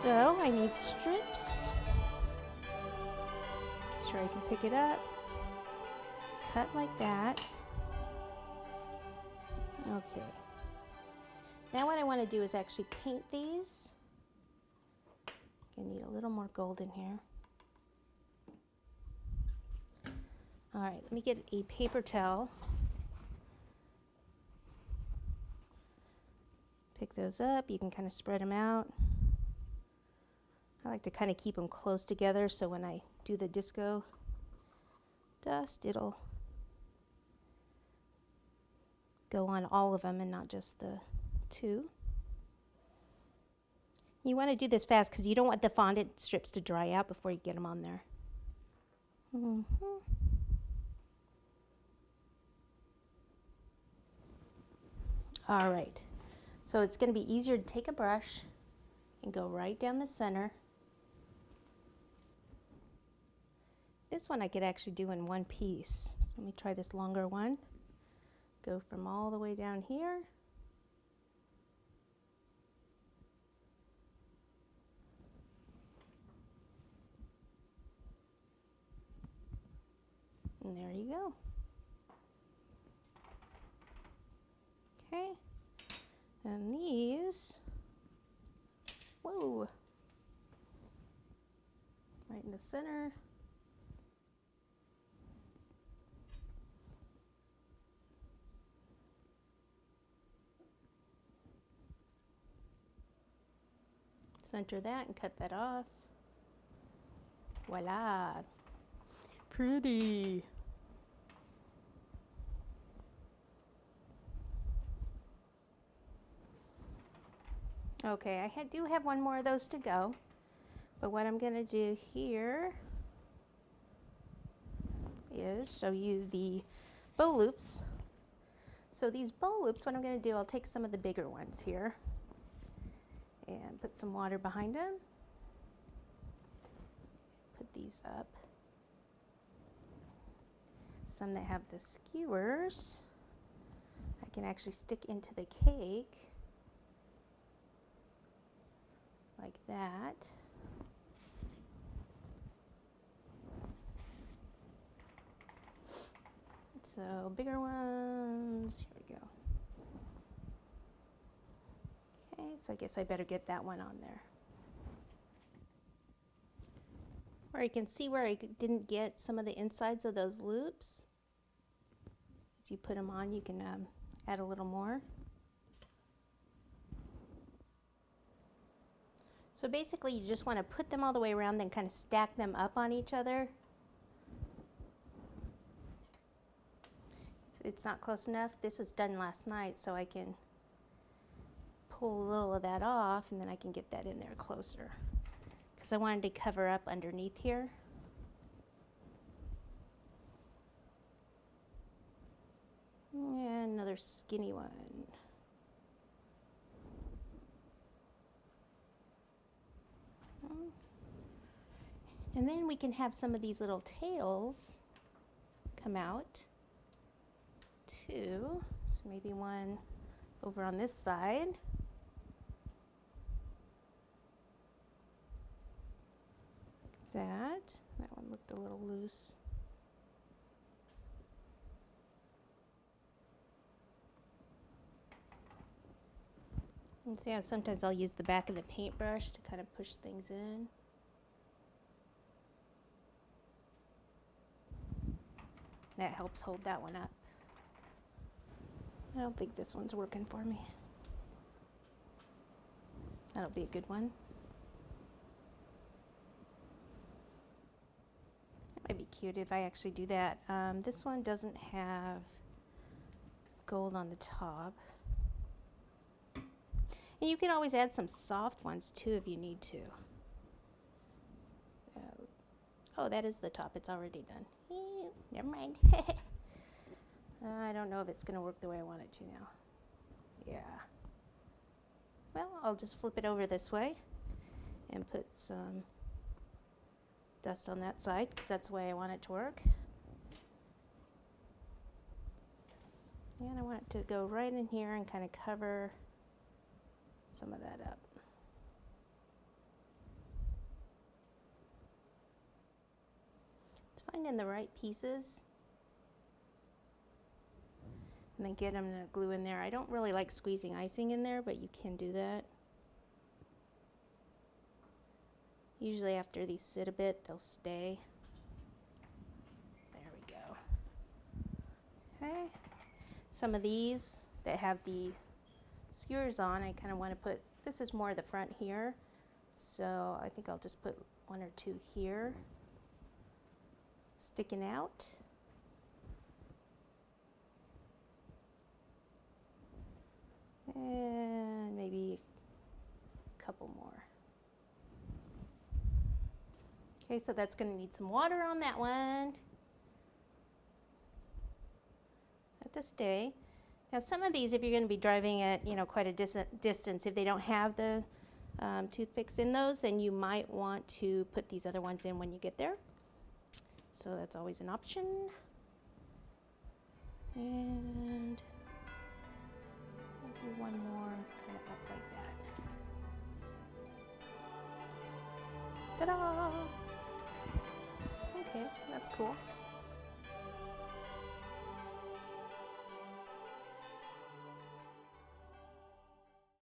So I need strips. Make sure I can pick it up. Cut like that. Okay. Now what I want to do is actually paint these. I need a little more gold in here. All right, let me get a paper towel. Pick those up. You can kind of spread them out. I like to kind of keep them close together so when I do the disco dust, it'll go on all of them and not just the two. You want to do this fast because you don't want the fondant strips to dry out before you get them on there. All right, so it's going to be easier to take a brush and go right down the center. This one I could actually do in one piece. So let me try this longer one. Go from all the way down here. And there you go. Okay. And these, whoa, right in the center. Center that and cut that off. Voila. Pretty. Okay, I do have one more of those to go, but what I'm going to do here is show you the bow loops. So these bow loops, what I'm going to do, I'll take some of the bigger ones here and put some water behind them. Put these up. Some that have the skewers, I can actually stick into the cake like that. So bigger ones, here we go. Okay, so I guess I better get that one on there. Or you can see where I didn't get some of the insides of those loops. As you put them on, you can add a little more. So basically you just want to put them all the way around, then kind of stack them up on each other. If it's not close enough, this was done last night, so I can pull a little of that off and then I can get that in there closer. Because I wanted to cover up underneath here. And another skinny one. And then we can have some of these little tails come out too. So maybe one over on this side. That one looked a little loose. And see how sometimes I'll use the back of the paintbrush to kind of push things in. That helps hold that one up. I don't think this one's working for me. That'll be a good one. That might be cute if I actually do that. This one doesn't have gold on the top. And you can always add some soft ones too if you need to. Oh, that is the top. It's already done. Never mind. I don't know if it's going to work the way I want it to now. Yeah. Well, I'll just flip it over this way and put some dust on that side because that's the way I want it to work. And I want it to go right in here and kind of cover some of that up. finding the right pieces and then get them to glue in there. I don't really like squeezing icing in there, but you can do that. Usually after these sit a bit, they'll stay. There we go. Okay. Some of these that have the skewers on, I kind of want to put, this is more the front here, so I think I'll just put 1 or 2 here, sticking out. And maybe a couple more. Okay, so that's going to need some water on that one. Have to stay. Now some of these, if you're going to be driving at, you know, quite a distance, if they don't have the toothpicks in those, then you might want to put these other ones in when you get there. So that's always an option. And I'll do one more kind of up like that. Ta-da! Okay, that's cool.